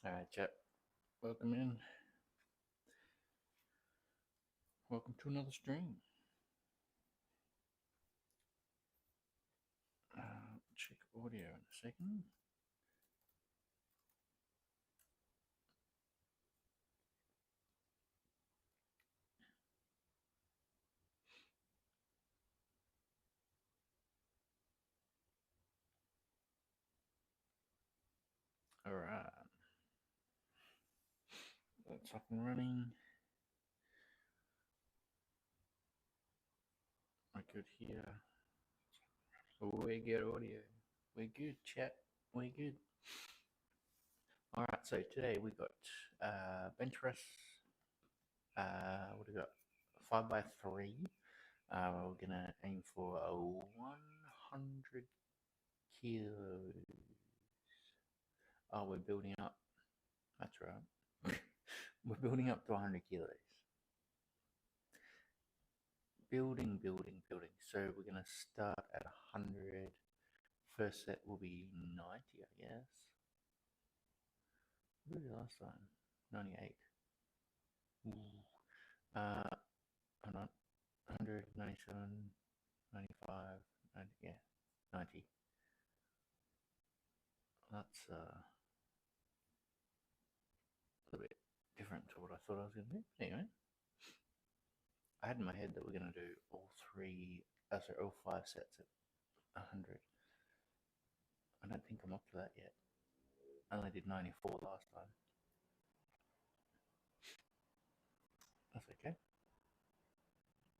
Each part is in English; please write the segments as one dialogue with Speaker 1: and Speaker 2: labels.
Speaker 1: Alright, chat. Welcome in. Welcome to another stream. Check audio in a second. Alright. That's up and running. We're good here. We get audio. We're good, chat. We're good. Alright, so today we got bench press. What do we got? 5x3. We're gonna aim for a 100 kilos. Oh, we're building up. That's right. We're building up to 100 kilos. Building. So we're going to start at 100. First set will be 90, I guess. What did we do last time? 98. Hold on. 100, 97, 95, 90, yeah, 90. That's a little bit different to what I thought I was going to do. Anyway, I had in my head that we're going to do all 5 sets at 100. I don't think I'm up to that yet. I only did 94 last time. That's okay.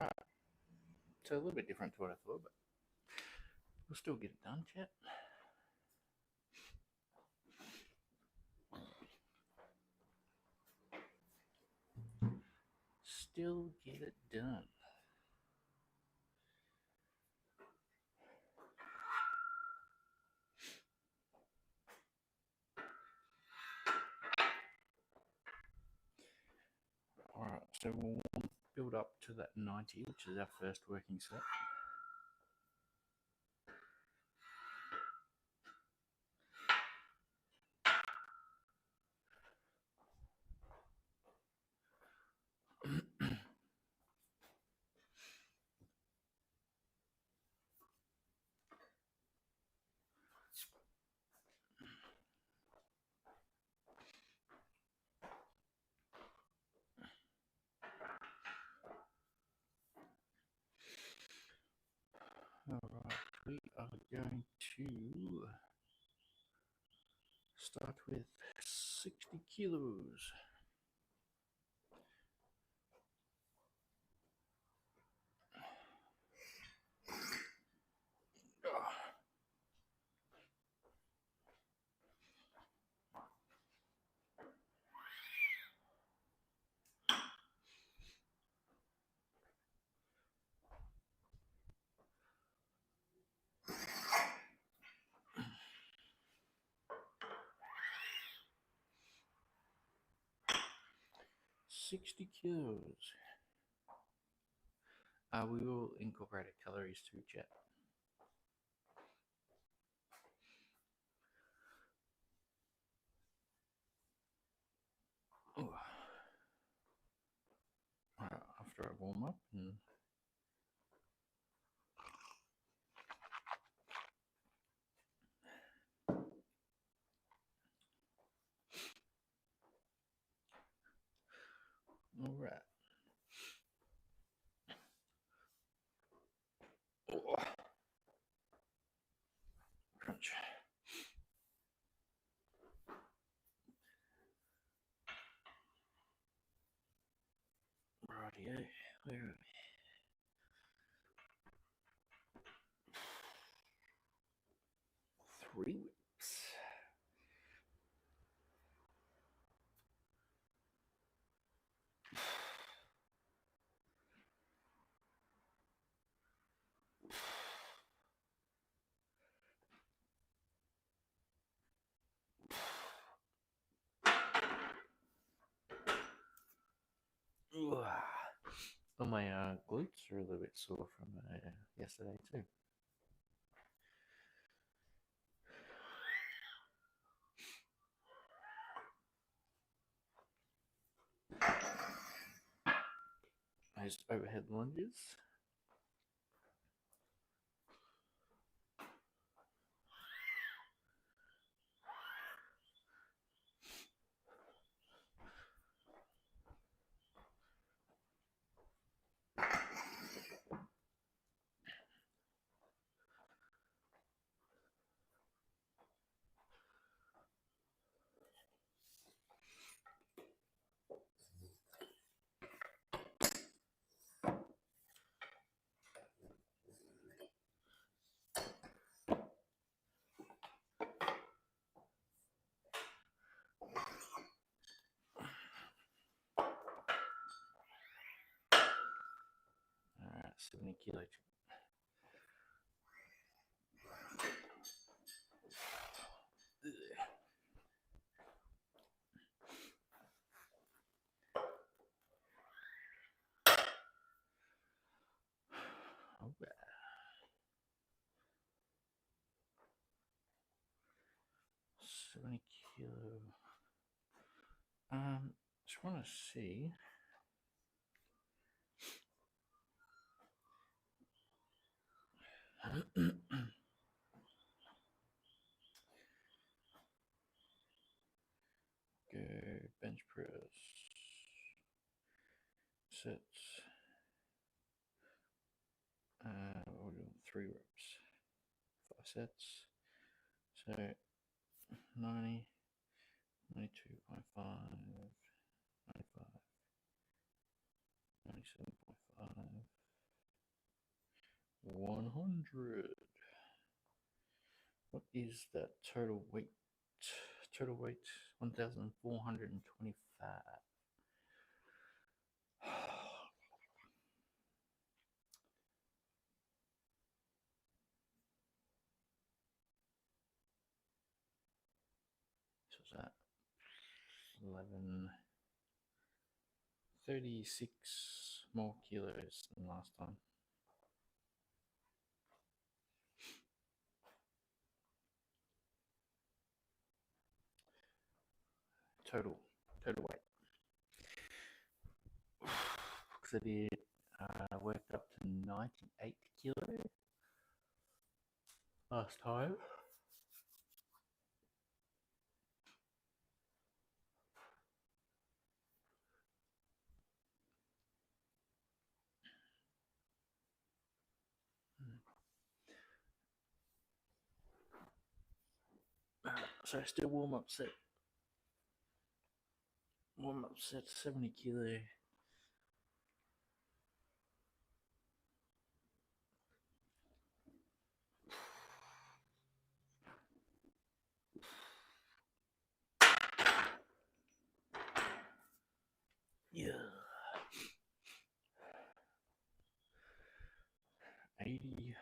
Speaker 1: Alright. So a little bit different to what I thought, but we'll still get it done, chat. Still get it done. Alright, so we'll build up to that 90, which is our first working set. Alright, we are going to start with 60 kilos. Oh. 60 kilos. We will incorporate calories too, chat. Oh. After I warm up and all right. Oh. Crunch. Rightio. Where are we? 3 whips. Oh, my glutes are a little bit sore from yesterday too. those overhead lunges. Alright, 70 kilo. Alright. 70 kilo. Just want to see. Go bench press. Sets. We're doing 3 reps. 5 sets. So 90, 92.5, 95, 97.5, 100. What is that total weight? Total weight 1,425. So is that 36 more kilos than last time. Total weight. Because I did worked up to 98 kilo last time. So still warm up set 70 kilo. Yeah. 80.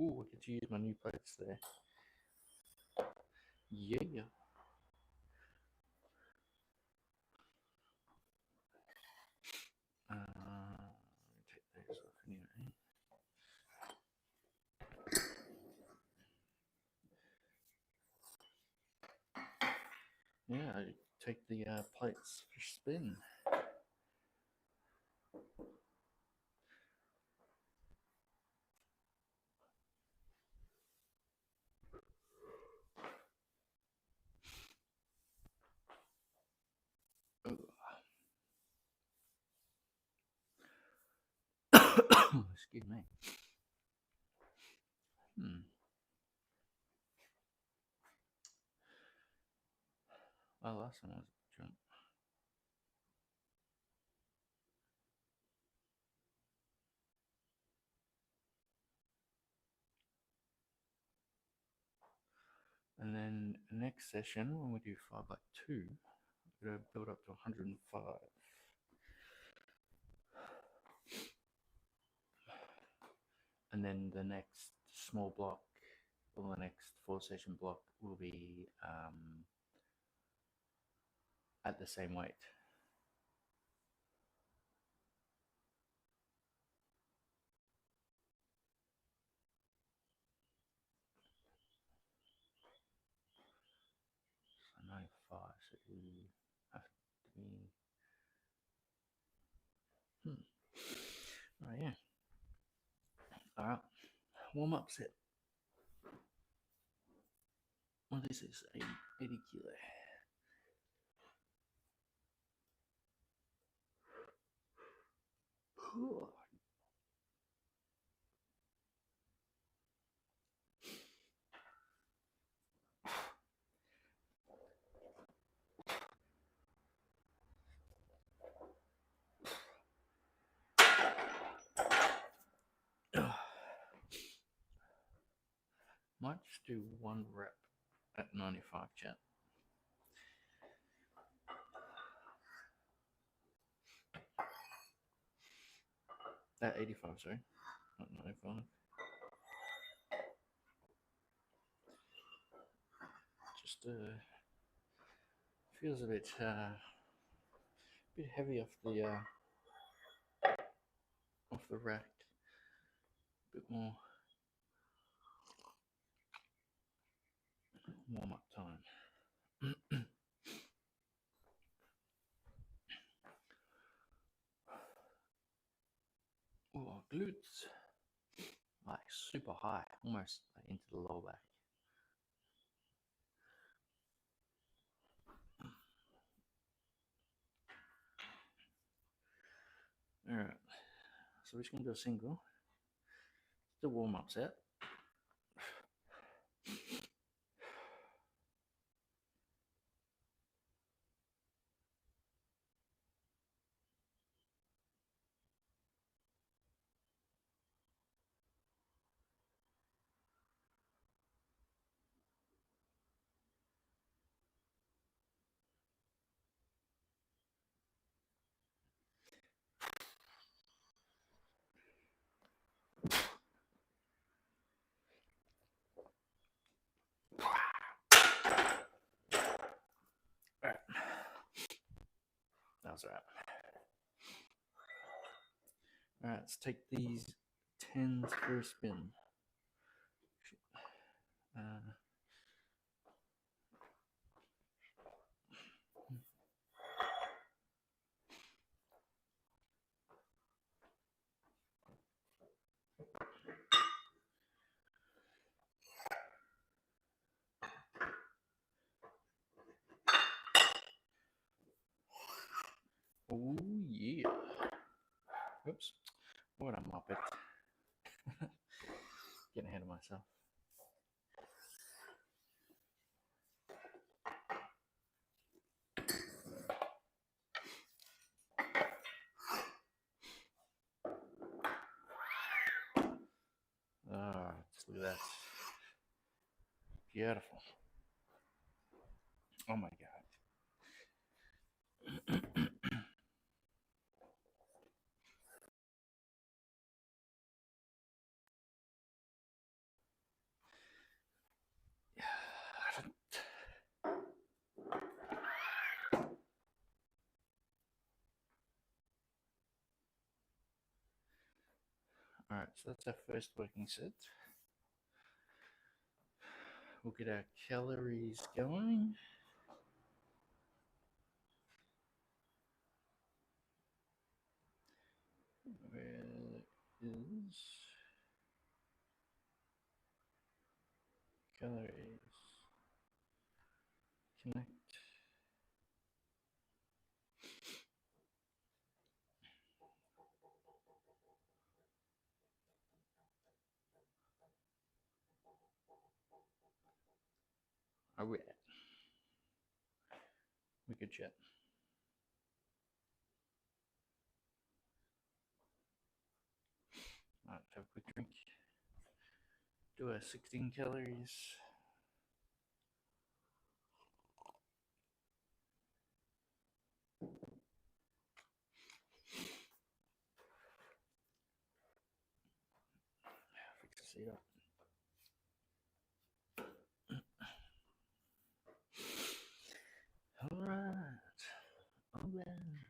Speaker 1: Ooh, I get to use my new plates there. Yeah. Take those off anyway. Yeah, I take the plates for spin. Excuse me. Well, last one I was drunk. And then next session, when we do 5x2, we're going to build up to 105. And then the next small block, or the next 4-session block, will be at the same weight. So 95, so we have to be Warm up set. What is this? 80 kilo. Might just do one rep at 95, chat. At 85, sorry. Not 95. Just feels a bit heavy off the rack. A bit more warm up time. Oh, glutes. Like super high, almost like into the lower back. Alright, so we're just going to do a single. It's a warm up set. Alright, that was alright. Alright, let's take these 10s for a spin. Oh yeah. Oops. What a muppet. Getting ahead of myself. Oh, just look at that. Beautiful. Oh my god. Alright, so that's our first working set. We'll get our calories going. Where is calories? Connect. Are we at? We could chat. Alright, have a quick drink. Do a 16 calories. Fix the seat up. Alright. Alright.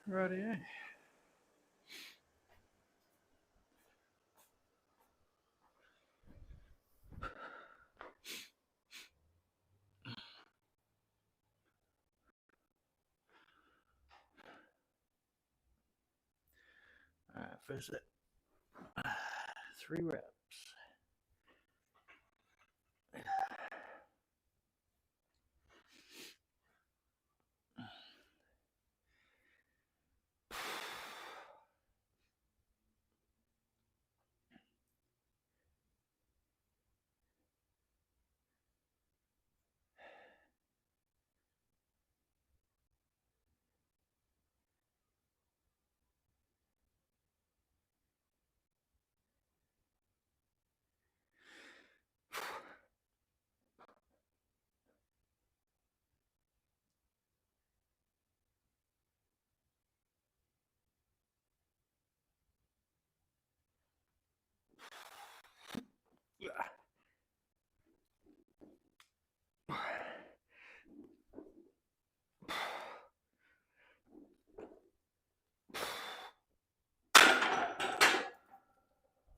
Speaker 1: Rightio. Alright, first set. 3 reps.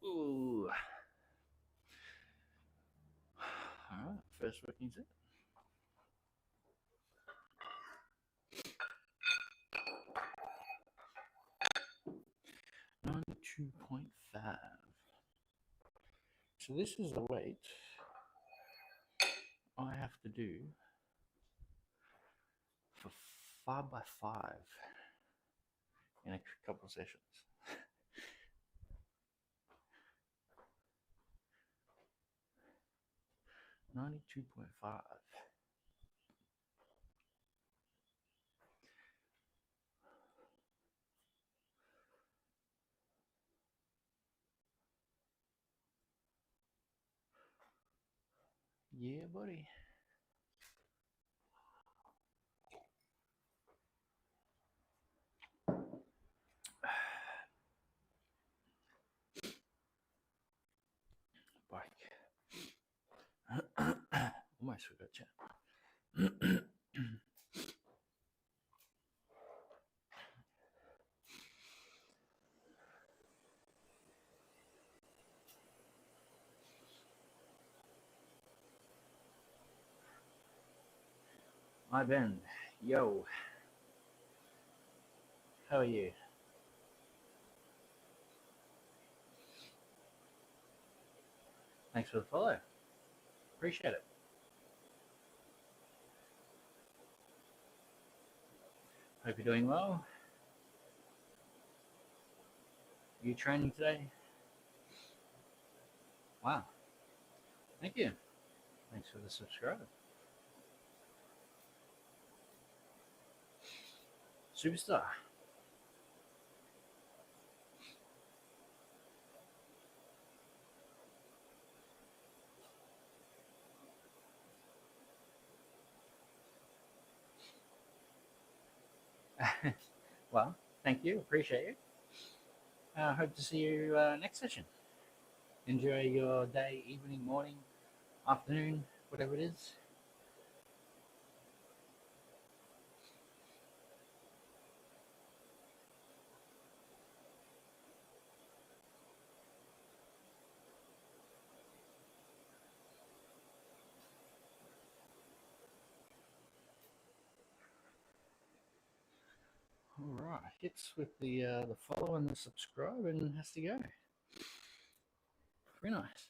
Speaker 1: Ooh. Alright, first working set. $92.5. So this is the weight I have to do for 5x5 in a couple of sessions. 92.5. Yeah, buddy. Bike. Almost forgot chat. Hi Ben. Yo. How are you? Thanks for the follow. Appreciate it. Hope you're doing well. Are you training today? Wow. Thank you. Thanks for the subscribe. Superstar. Well, thank you. Appreciate you. Hope to see you next session. Enjoy your day, evening, morning, afternoon, whatever it is. All right, hits with the follow and the subscribe, and has to go. Very nice.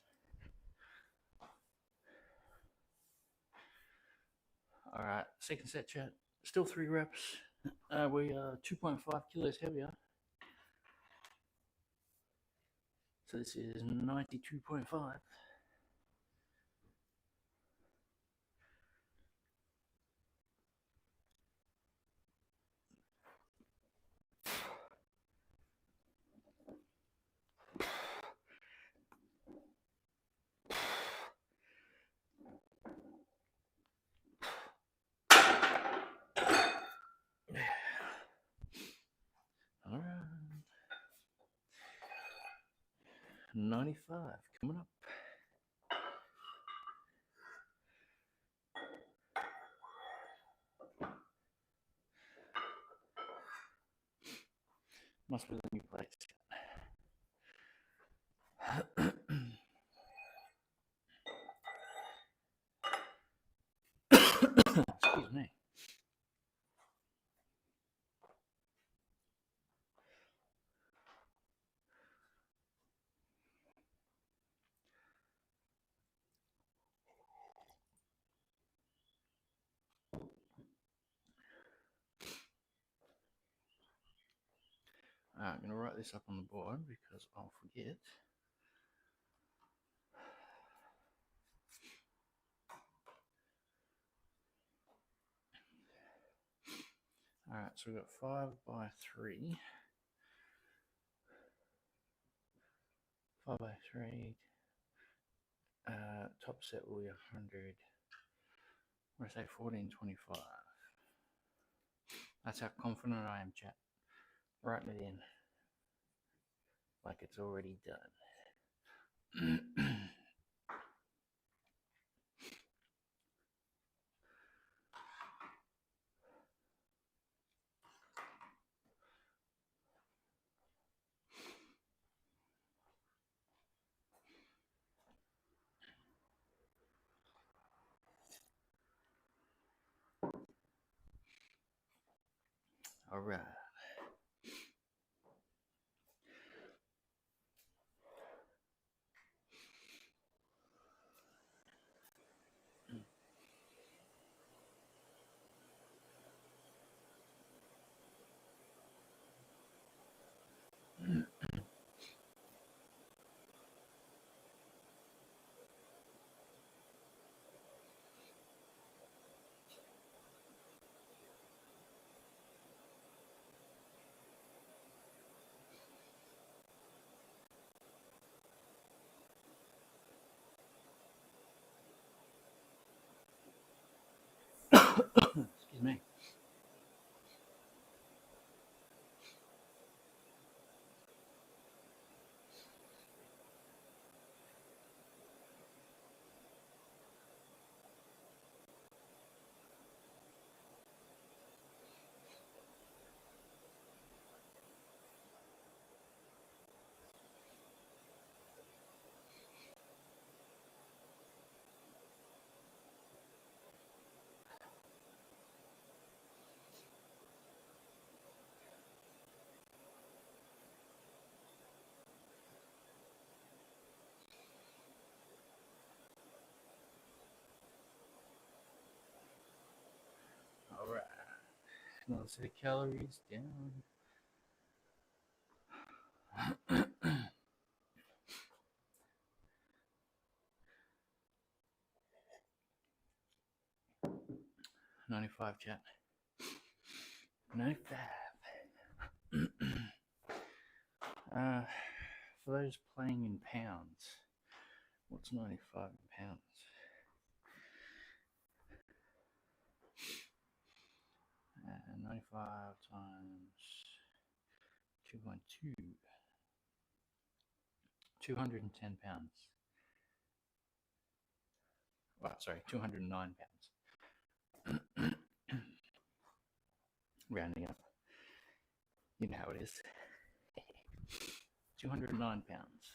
Speaker 1: All right, second set, chat. Still 3 reps. We are 2.5 kilos heavier. So this is 92.5. All right. 95 coming up. Must be the new plates. Excuse me. I'm going to write this up on the board because I'll forget. Alright, so we've got 5 by 3. 5 by 3. Top set will be 100. What do I say? 1425. That's how confident I am, chat. Writing it in like it's already done. All right. Excuse me. All right. Another set of calories down. $95, chat. 95. For those playing in pounds, what's 95 in pounds? And 95 times 2.2. 210 pounds. Well, sorry, 209 pounds. Rounding up. You know how it is. 209 pounds.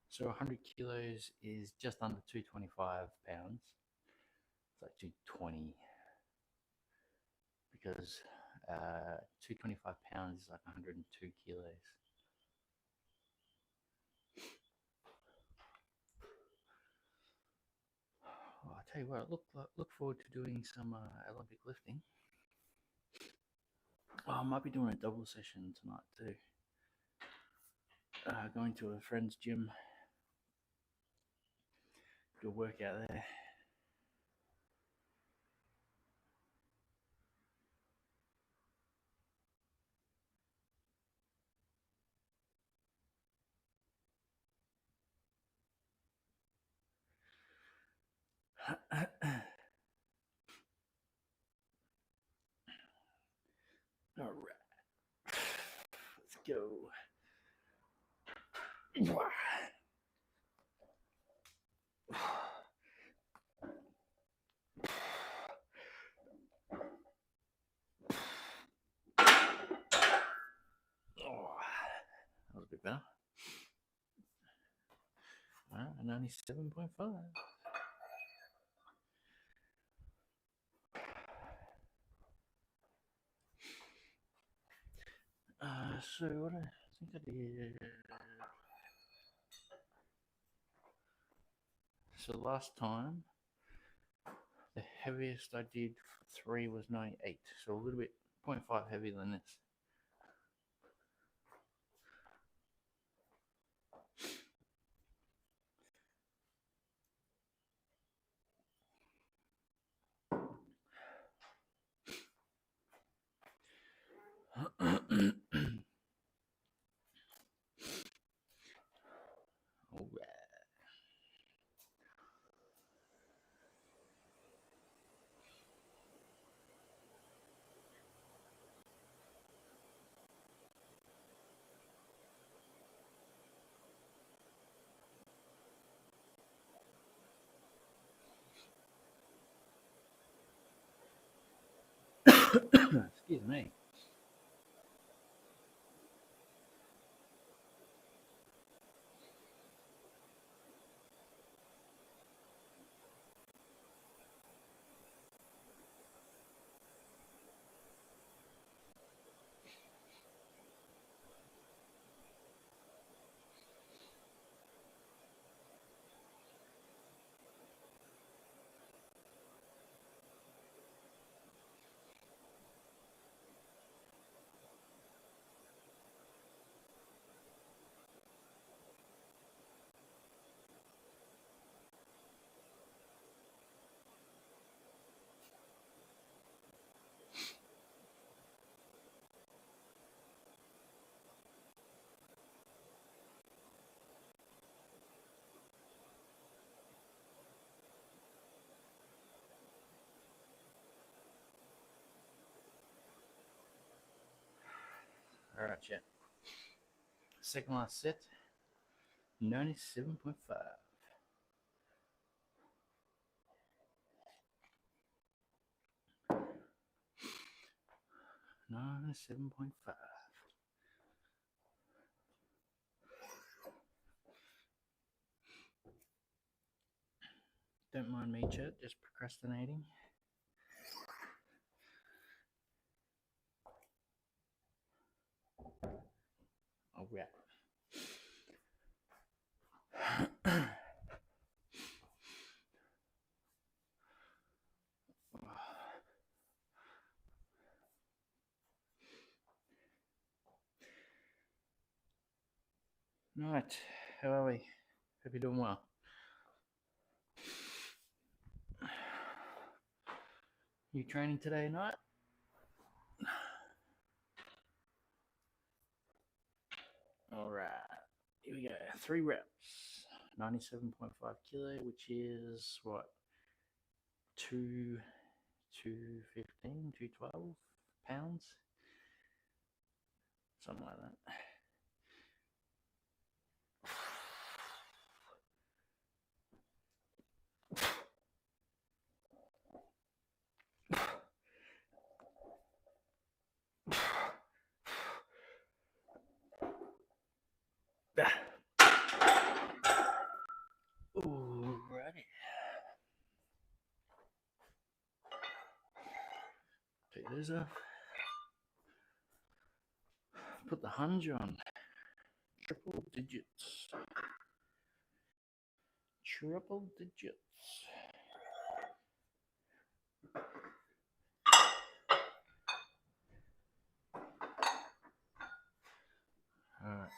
Speaker 1: So 100 kilos is just under 225 pounds. It's like 220 because 225 pounds is like 102 kilos. Oh, I tell you what, look forward to doing some Olympic lifting. Oh, I might be doing a double session tonight too. Going to a friend's gym. Do a workout there. All right, let's go. bit better. Alright, 97.5. So what I think I did. So last time, the heaviest I did for 3 was 98. So a little bit 0.5 heavier than this. Excuse me. Alright, chat. Second last set, 97.5. 97.5. Don't mind me, chat, just procrastinating. All right. Right, how are we? Hope you're doing well. You training today night? All right, here we go. 3 reps, 97.5 kilo, which is what? 215, 212 pounds? Something like that. Alrighty. Take those off. Put the hunch on. Triple digits. Triple digits. Alright.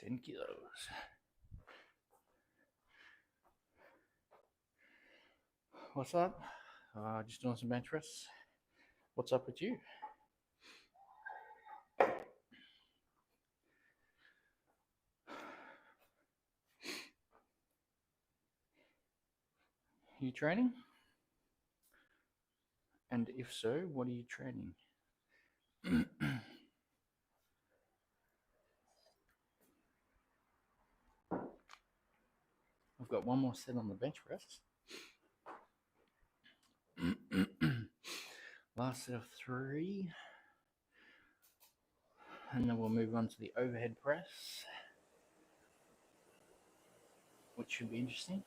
Speaker 1: $10 kilos. What's up? Just doing some bench press. What's up with you? You training? And if so, what are you training? I've got one more set on the bench press. Last set of 3. And then we'll move on to the overhead press, which should be interesting.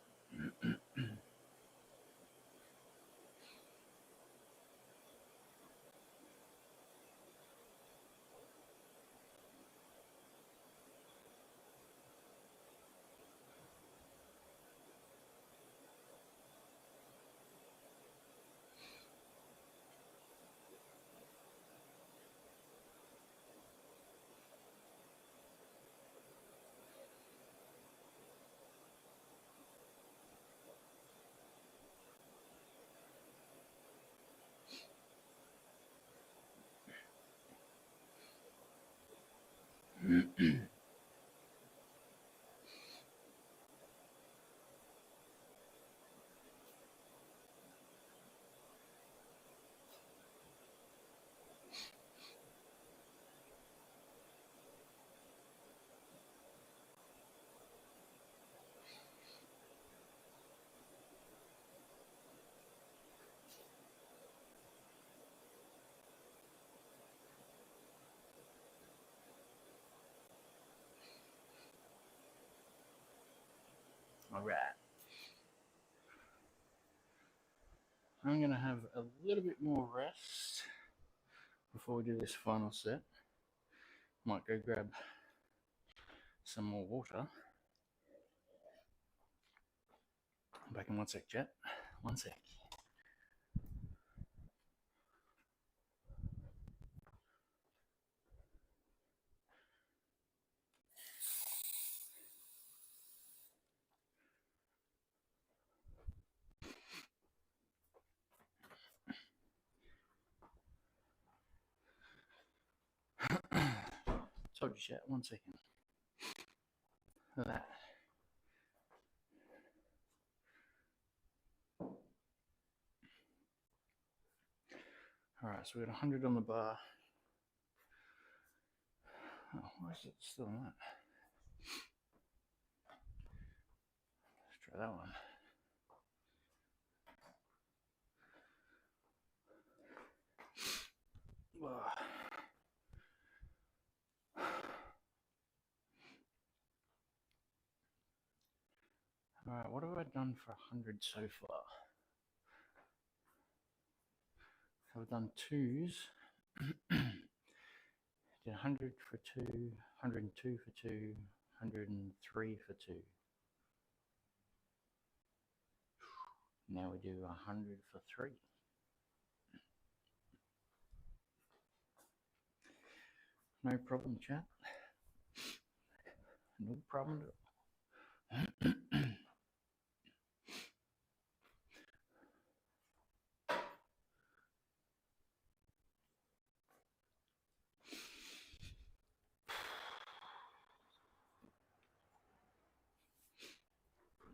Speaker 1: All right. I'm going to have a little bit more rest before we do this final set. Might go grab some more water. Back in 1 sec, chat. 1 sec. Told you, chat. 1 second. Look at that. All right, so we got 100 on the bar. Oh, why is it still on that? Let's try that one. All right, what have I done for 100 so far? I've done 2s. Did 100 for 2, 102 for 2, 103 for 2. Now we do 100 for 3. No problem, chat. No problem at all.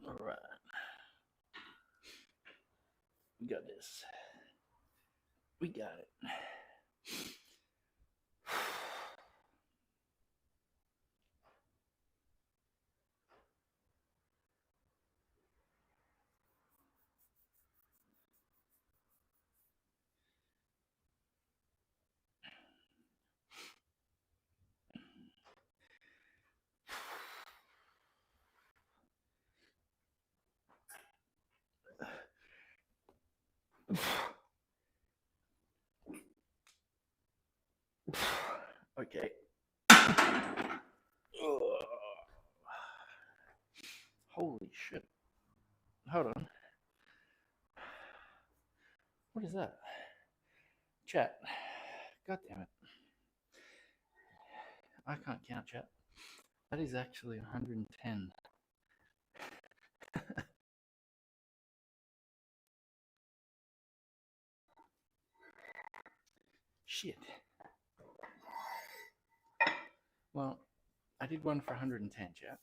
Speaker 1: All right. We got this. We got it. Okay. Holy shit. Hold on. What is that? Chat. God damn it. I can't count, chat. That is actually 110. Shit. Well, I did one for 110, chat.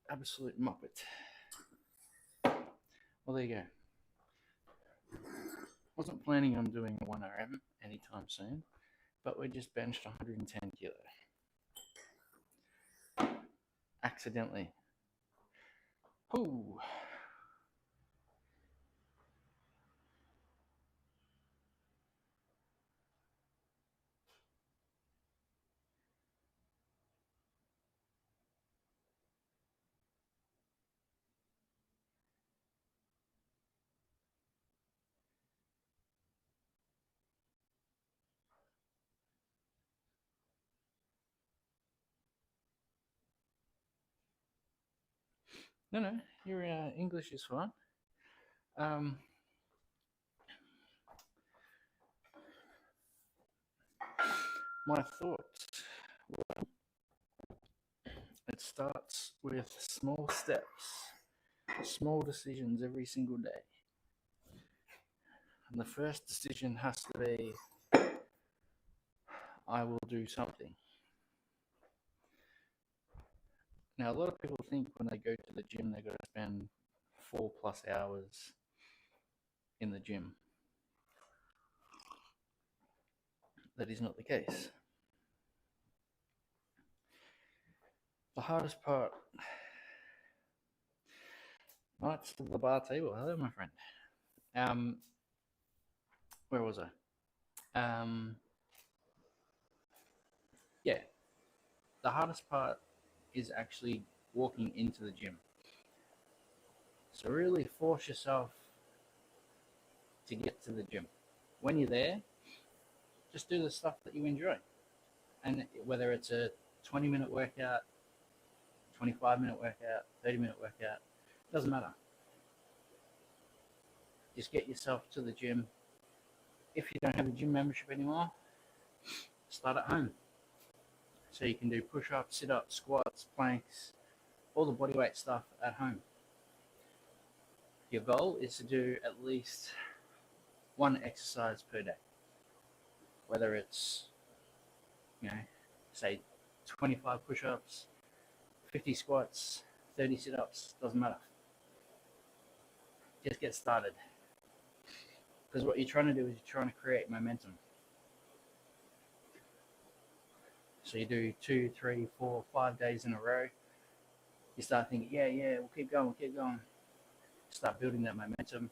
Speaker 1: Absolute muppet. Well, there you go. Wasn't planning on doing a 1RM anytime soon, but we just benched 110 kilo. Accidentally. Ooh. No, your English is fine. My thoughts. It starts with small steps, small decisions every single day. And the first decision has to be, I will do something. Now, a lot of people think when they go to the gym, they've got to spend 4+ hours in the gym. That is not the case. The hardest part, Knights to the bar table. Hello, my friend. Where was I? Yeah, the hardest part is actually walking into the gym. So really force yourself to get to the gym. When you're there, just do the stuff that you enjoy. And whether it's a 20-minute workout, 25-minute workout, 30-minute workout, doesn't matter. Just get yourself to the gym. If you don't have a gym membership anymore, start at home. So you can do push-ups, sit-ups, squats, planks, all the bodyweight stuff at home. Your goal is to do at least one exercise per day. Whether it's, say 25 push-ups, 50 squats, 30 sit-ups, doesn't matter. Just get started. Because what you're trying to do is you're trying to create momentum. So you do 2, 3, 4, 5 days in a row. You start thinking, yeah, we'll keep going. Start building that momentum.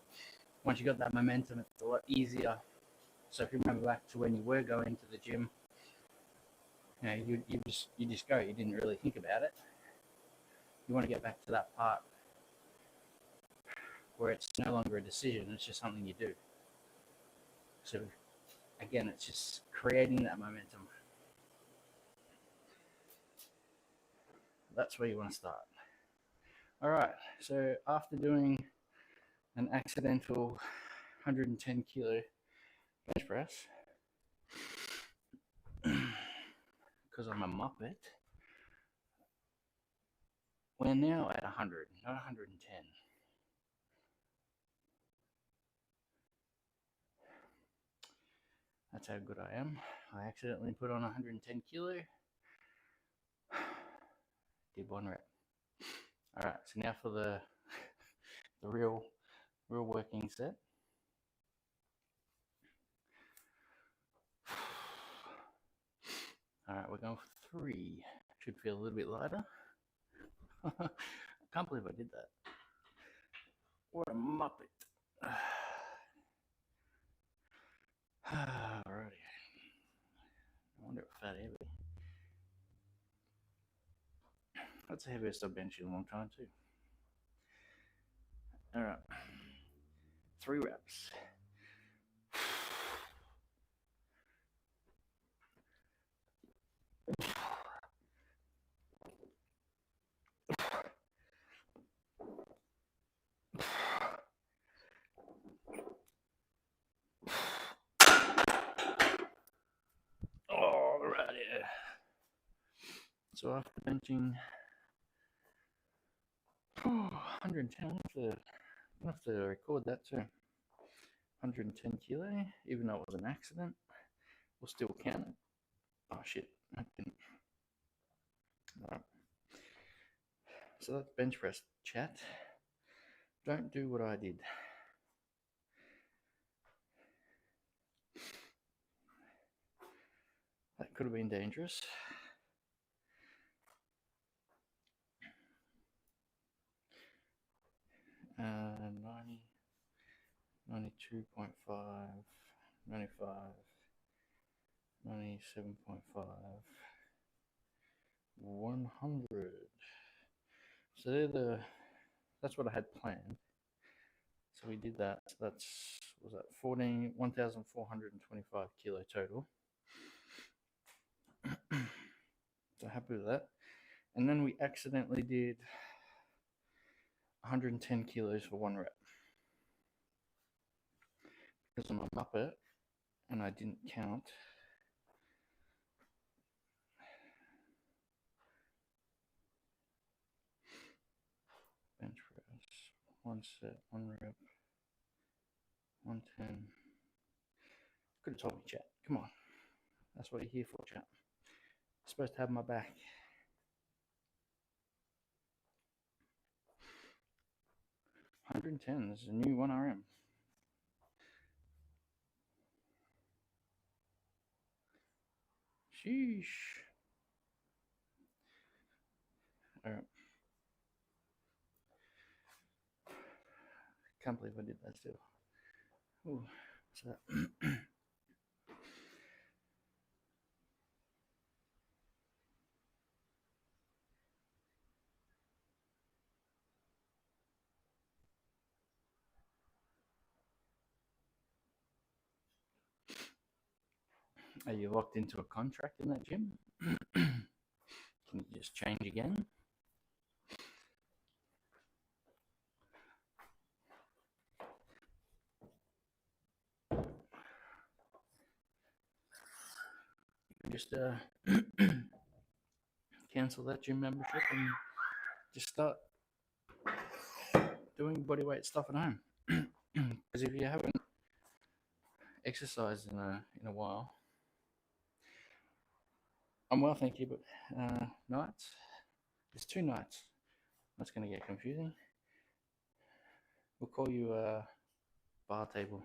Speaker 1: Once you got that momentum, it's a lot easier. So if you remember back to when you were going to the gym, you just go. You didn't really think about it. You want to get back to that part where it's no longer a decision, it's just something you do. So again, it's just creating that momentum. That's where you want to start. All right, so after doing an accidental 110 kilo bench press, because I'm a muppet, we're now at 100, not 110. That's how good I am. I accidentally put on 110 kilo. Did 1 rep. All right, so now for the real working set. All right, we're going for 3. Should feel a little bit lighter. I can't believe I did that. What a muppet. Alrighty. I wonder if that heavy. That's the heaviest I've benched in a long time too. Alright. 3 reps. Alrighty. So after benching 110, I have to record that too. 110 kilo, even though it was an accident, we'll still count it. Oh shit, I didn't. Alright. So that's bench press chat. Don't do what I did. That could have been dangerous. Uh, 90, 92.5, 95, 97.5, 100. So that's what I had planned. So we did that. So was that 1,425 kilo total. So happy with that. And then we accidentally did 110 kilos for 1 rep. Because I'm a muppet and I didn't count. Bench press, 1 set, 1 rep, 110. Could have told me, chat. Come on. That's what you're here for, chat. You're supposed to have my back. $110. This is a new 1RM. Sheesh. All right. Can't believe I did that still. Ooh, what's that? Are you locked into a contract in that gym? Can you just change again? You can just cancel that gym membership and just start doing bodyweight stuff at home. Because if you haven't exercised in a while, I'm well, thank you, but nights, there's 2 nights. That's going to get confusing. We'll call you bar table.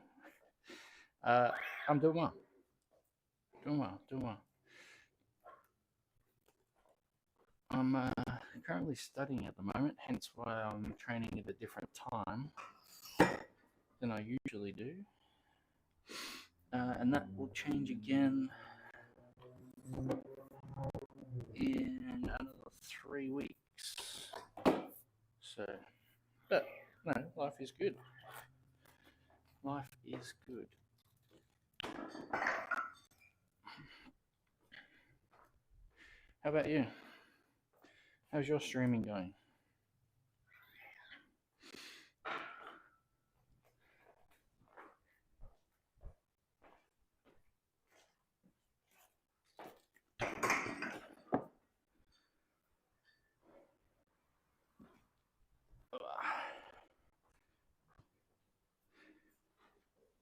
Speaker 1: I'm doing well. Doing well. I'm currently studying at the moment, hence why I'm training at a different time than I usually do. And that will change again in another 3 weeks. So, but no, life is good. Life is good. How about you? How's your streaming going?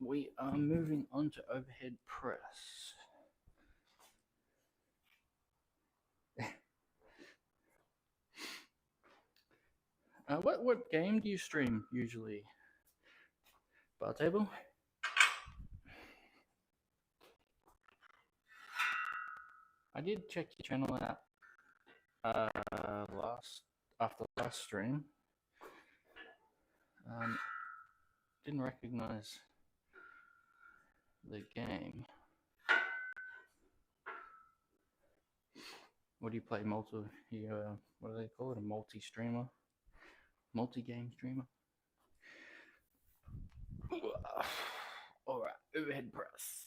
Speaker 1: We are moving on to overhead press. What game do you stream usually? Bar table? I did check your channel out after last stream. Didn't recognize the game. What do you play? What do they call it? A multi-streamer? Multi-game streamer? Alright, overhead press.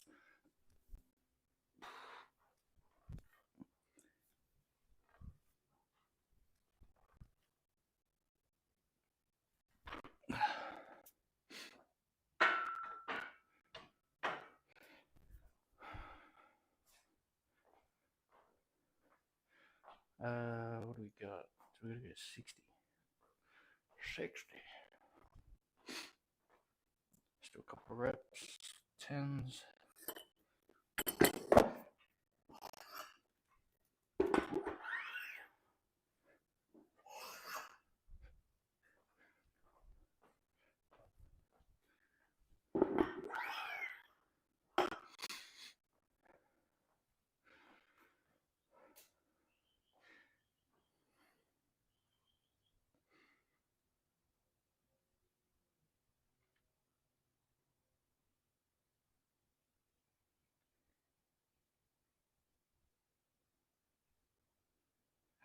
Speaker 1: What do we got? So we're gonna go 60. 60. Just do a couple of reps. 10s.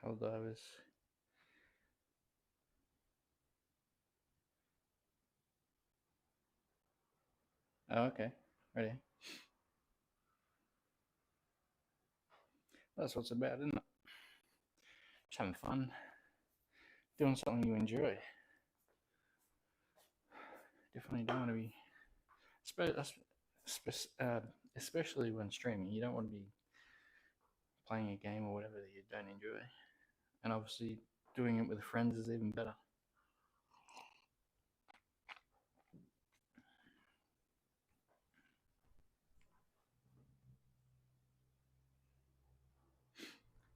Speaker 1: Hold divers. Oh, okay. Ready. That's what it's about, isn't it? Just having fun. Doing something you enjoy. Definitely don't want to be, especially when streaming. You don't want to be playing a game or whatever that you don't enjoy. And obviously, doing it with friends is even better.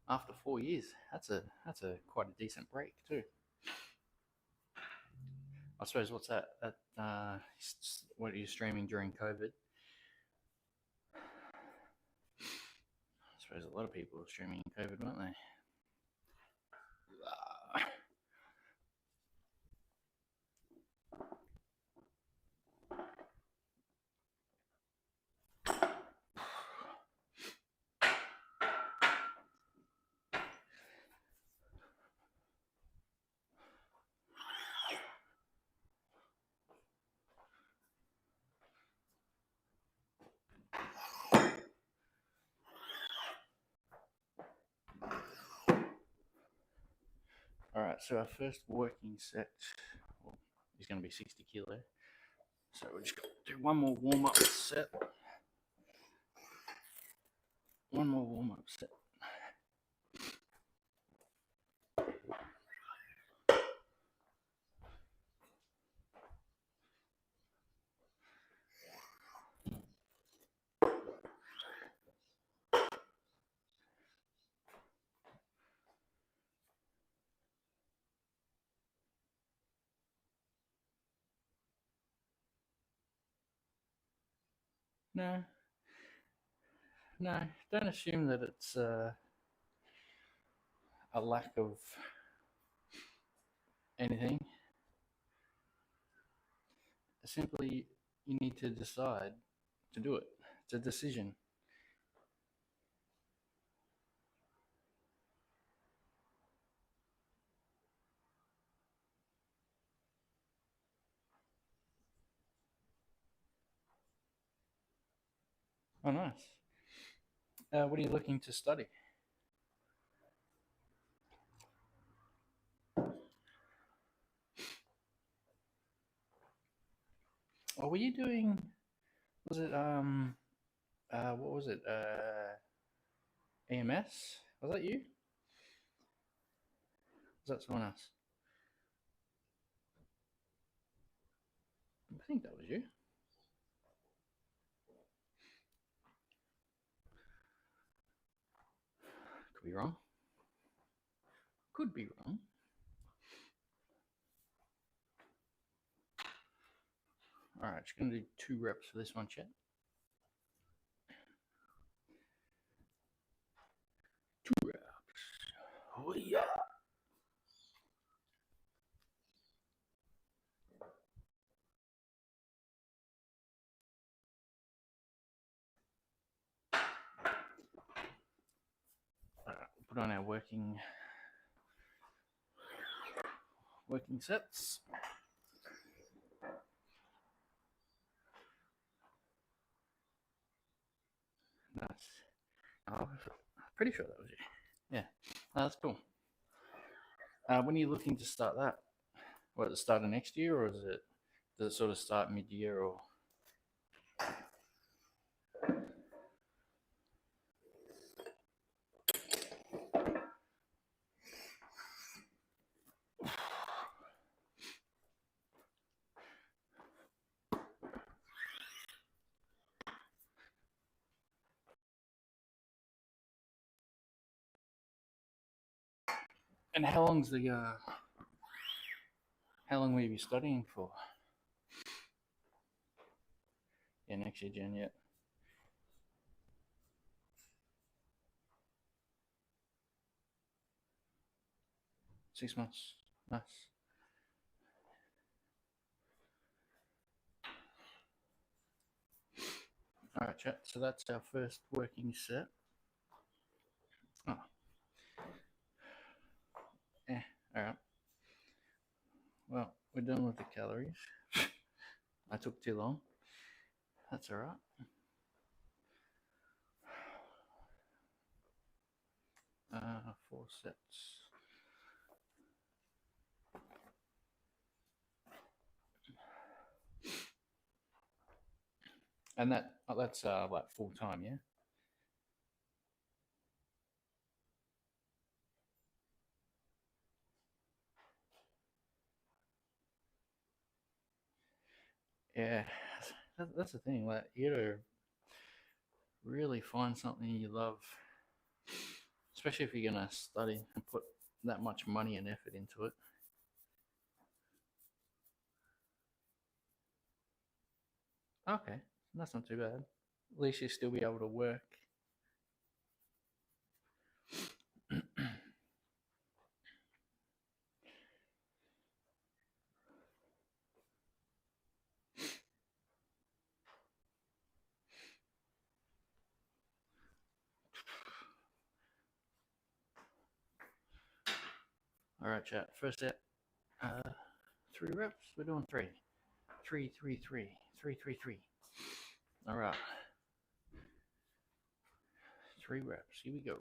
Speaker 1: After 4 years, that's a quite a decent break too. I suppose what's that? What are you streaming during COVID? I suppose a lot of people were streaming in COVID, weren't they? All right, so our first working set is going to be 60 kilo. So we're just going to do one more warm-up set. One more warm-up set. No, don't assume that it's a lack of anything. Simply, you need to decide to do it. It's a decision. Oh, nice. What are you looking to study? Or were you doing? Was it what was it? EMS? Was that you? Was that someone else? I think that was you. Could be wrong. Could be wrong. All right, just gonna do 2 reps for this one, chat. 2 reps. Oh yeah. All right, put on our working sets. Nice. Oh, I'm pretty sure that was you. Yeah, that's cool. When are you looking to start that? What, at the start of next year, or does it sort of start mid-year, or? And how long will you be studying for? Yeah, next year, Jan, yeah. 6 months. Nice. All right, chat. So that's our first working set. Oh. All right. Well, we're done with the calories. I took too long. That's all right. 4 sets. And that's like full time, yeah. Yeah, that's the thing. Like, you gotta really find something you love, especially if you're gonna study and put that much money and effort into it. Okay, that's not too bad. At least you still be able to work. All right, chat. First set, 3 reps. We're doing three. 3, 3, 3, 3, 3, 3. All right. 3 reps. Here we go.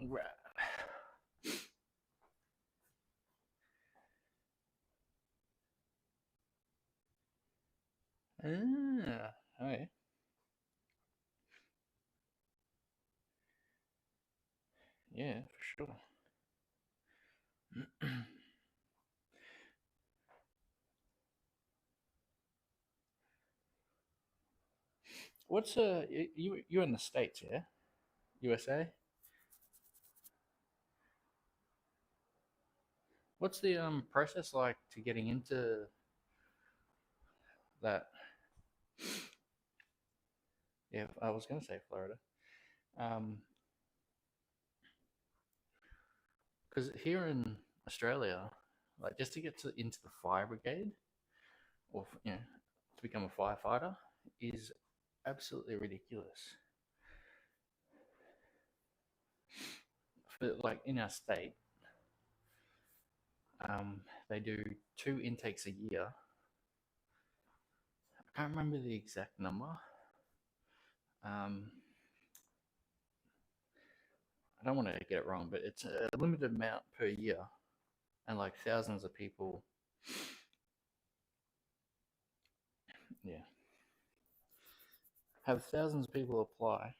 Speaker 1: Right. Ah, okay. Yeah, for sure. What's you're in the States, yeah? USA? What's the process like to getting into that? Yeah, I was gonna say Florida. Because here in Australia, like just to get into the fire brigade, or to become a firefighter, is absolutely ridiculous. For like in our state, they do 2 intakes a year. I can't remember the exact number. I don't want to get it wrong, but it's a limited amount per year, and like thousands of people. Yeah, have thousands of people apply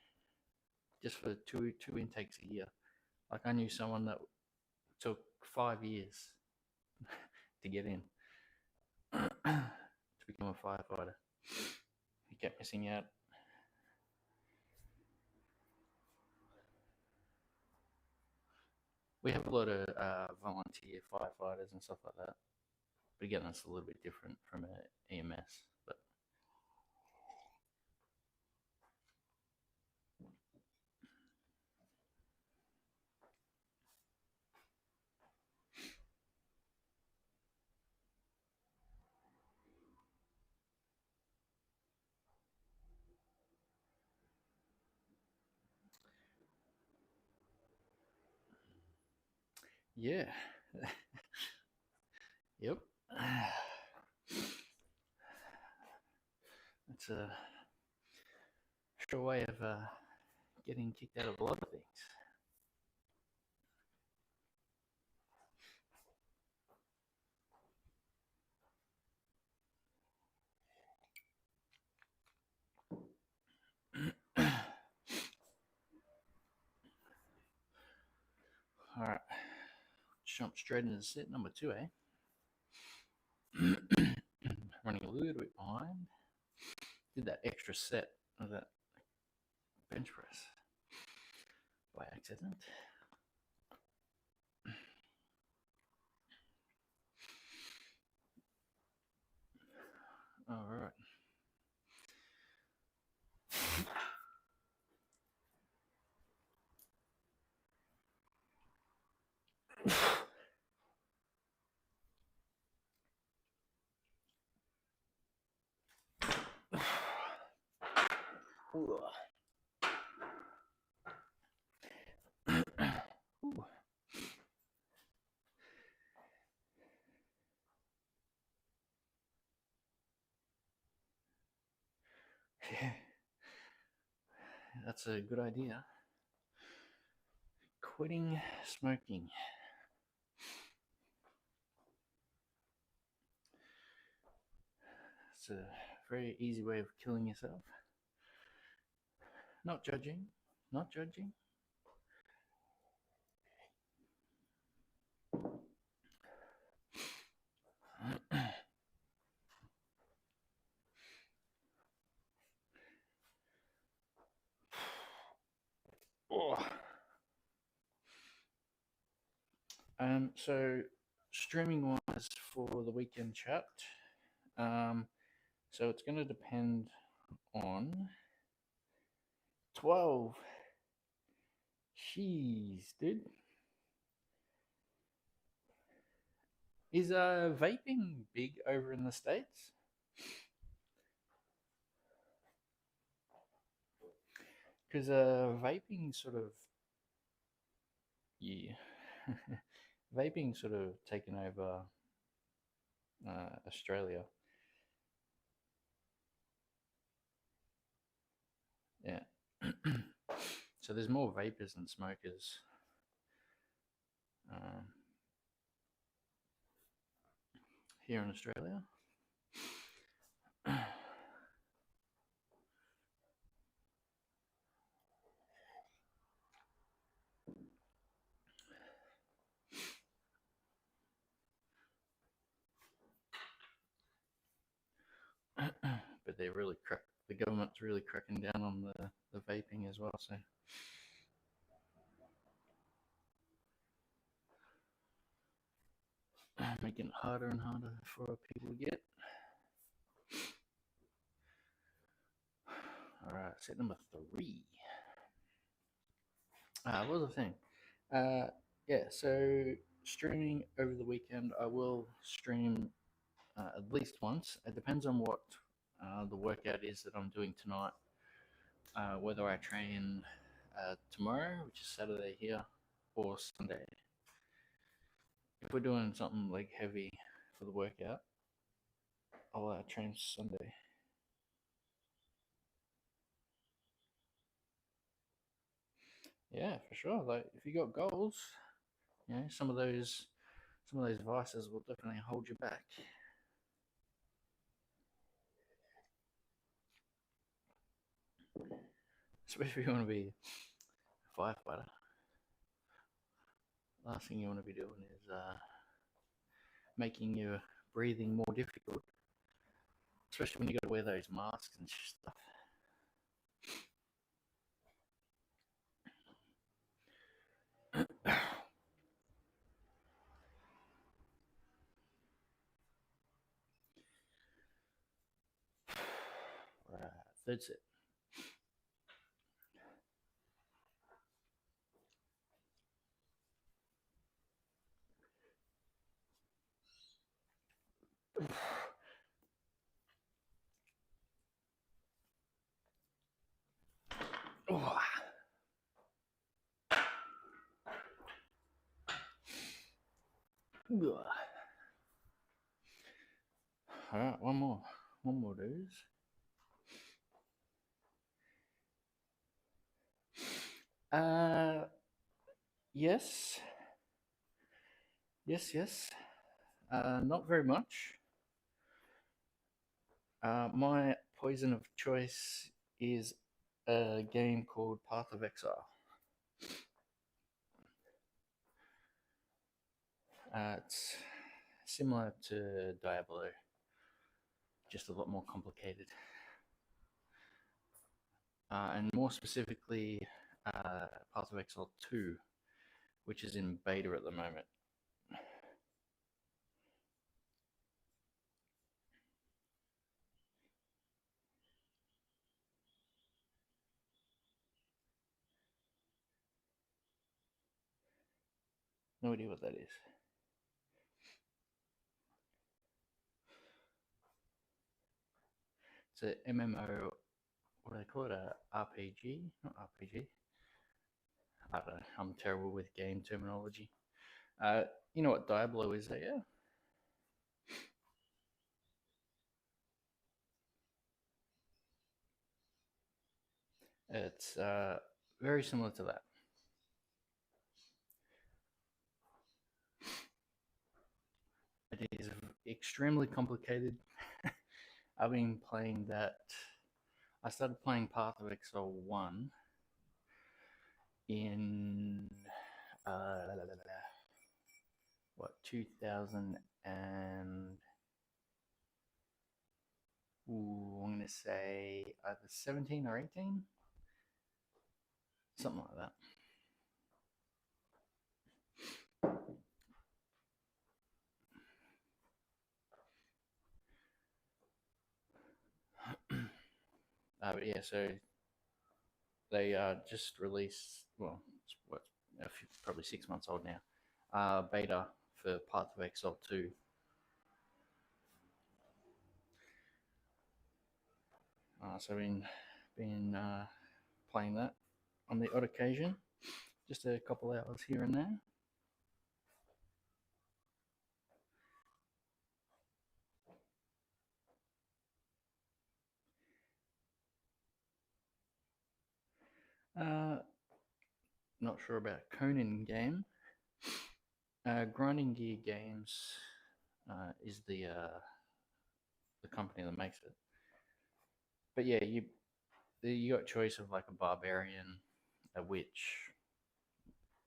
Speaker 1: just for two intakes a year. Like I knew someone that took 5 years to get in to become a firefighter. He kept missing out. We have a lot of volunteer firefighters and stuff like that. But again, that's a little bit different from an EMS. But yeah, yep. It's a sure way of getting kicked out of a lot of things. All right, jump straight into set number 2, eh? Running a little bit behind. Did that extra set of that bench press by accident. All right. Yeah, that's a good idea. Quitting smoking. It's a very easy way of killing yourself. Not judging. Not judging. Oh. So streaming wise for the weekend chat, so it's going to depend on 12. Jeez, dude. Is vaping big over in the States? Because vaping sort of, yeah, vaping sort of taken over Australia. Yeah. So there's more vapors than smokers. Here in Australia. But they're really the government's really cracking down on the vaping as well, so making it harder and harder for people to get. Alright, set number 3. What was the thing? Yeah, so streaming over the weekend, I will stream at least once. It depends on what the workout is that I'm doing tonight. Whether I train tomorrow, which is Saturday here, or Sunday. If we're doing something like heavy for the workout, I'll train Sunday. Yeah, for sure. Like if you got goals, you know, some of those vices will definitely hold you back. Especially if you want to be a firefighter. Last thing you want to be doing is making your breathing more difficult. Especially when you got to wear those masks and stuff. Right, that's it. Oh. All right, one more, dudes. Yes, yes. Not very much. My poison of choice is a game called Path of Exile. It's similar to Diablo, just a lot more complicated. And more specifically, Path of Exile 2, which is in beta at the moment. No idea what that is. It's a MMO. What do they call it? A RPG? Not RPG. I don't know. I'm terrible with game terminology. You know what Diablo is, yeah? It's very similar to that. It is extremely complicated. I've been playing that. I started playing Path of Exile 1 in what, 2000 and I'm gonna say either 17 or 18, something like that. But yeah, so they just released, well, it's what, probably 6 months old now, beta for Path of Exile 2. So I've been playing that on the odd occasion, just a couple hours here and there. Not sure about Conan game. Grinding Gear Games is the company that makes it. But yeah, you got choice of like a barbarian, a witch,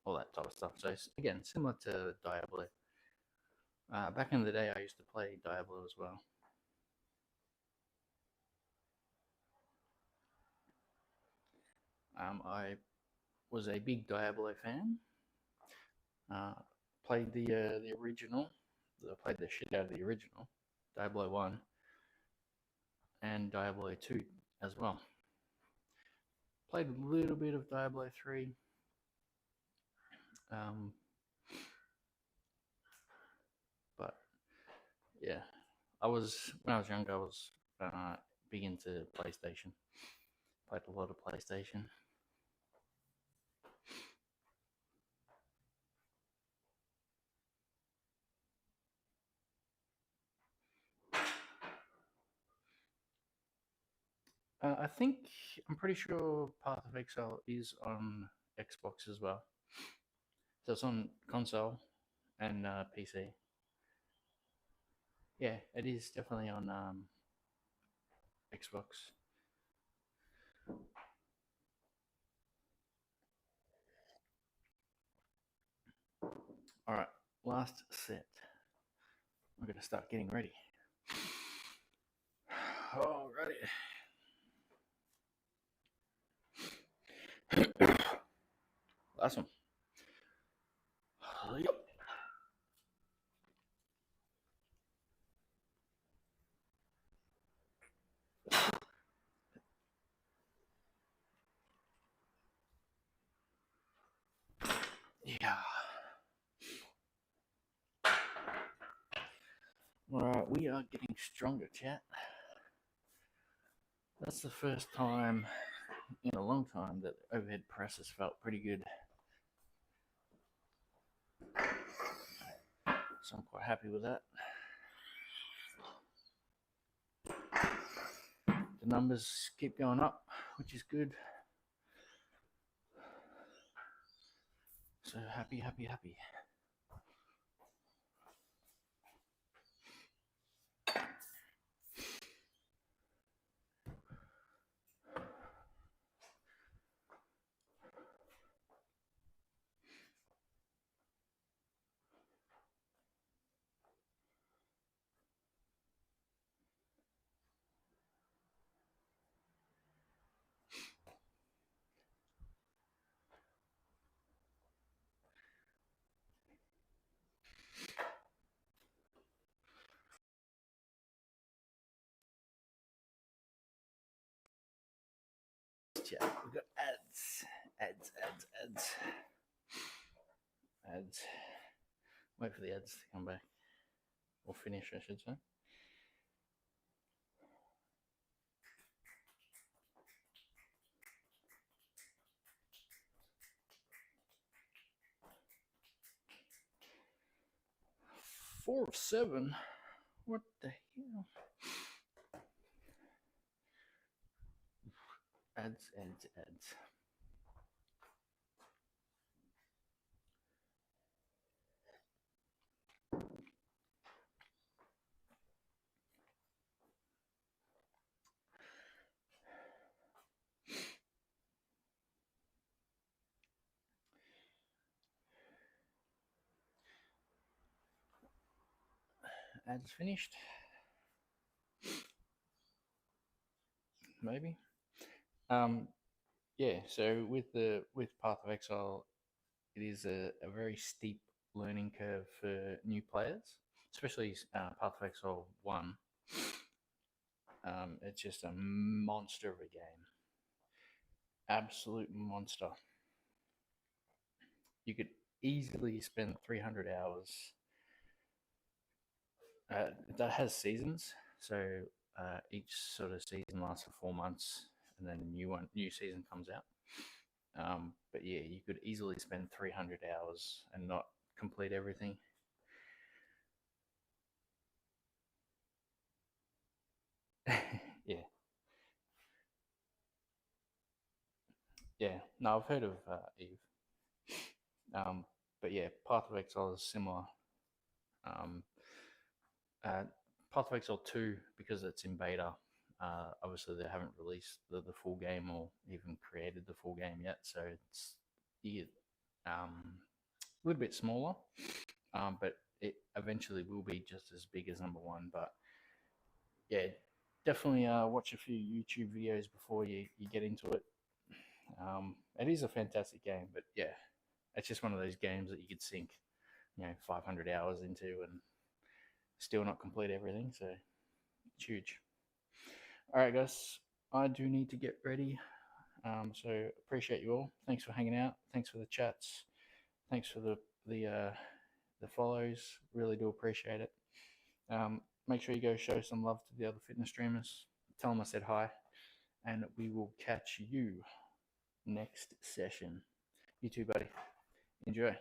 Speaker 1: all that type of stuff. So again, similar to Diablo. Back in the day, I used to play Diablo as well. I was a big Diablo fan. Played the original. I played the shit out of the original, Diablo 1, and Diablo 2 as well. Played a little bit of Diablo 3. But yeah, when I was younger, I was big into PlayStation. Played a lot of PlayStation. I'm pretty sure Path of Exile is on Xbox as well. So it's on console and PC. Yeah, it is definitely on Xbox. All right, last set. I'm going to start getting ready. Alrighty. Last one. Yep. Yeah. Alright, we are getting stronger, chat. That's the first time in a long time that the overhead press has felt pretty good. So I'm quite happy with that. The numbers keep going up, which is good. So happy, happy, happy. Chat, we've got ads. Wait for the ads to come back. Or finish, I should say. Four of 7. What the hell? Ads, ads, ads. Ads finished. Maybe. Yeah. So with Path of Exile, it is a very steep learning curve for new players, especially Path of Exile 1. It's just a monster of a game. Absolute monster. You could easily spend 300 hours. That has seasons, so each sort of season lasts for 4 months, and then new season comes out. But yeah, you could easily spend 300 hours and not complete everything. Yeah, yeah. No, I've heard of Eve. But yeah, Path of Exile is similar. Um, Path of Exile 2, because it's in beta, obviously they haven't released the full game or even created the full game yet, so it's a little bit smaller, but it eventually will be just as big as number one. But yeah, definitely watch a few YouTube videos before you get into it. It is a fantastic game, but yeah, it's just one of those games that you could sink, 500 hours into and still not complete everything. So it's huge. All right, guys, I do need to get ready. So appreciate you all. Thanks for hanging out. Thanks for the chats. Thanks for the follows. Really do appreciate it. Make sure you go show some love to the other fitness streamers. Tell them I said hi, and we will catch you next session. You too, buddy. Enjoy.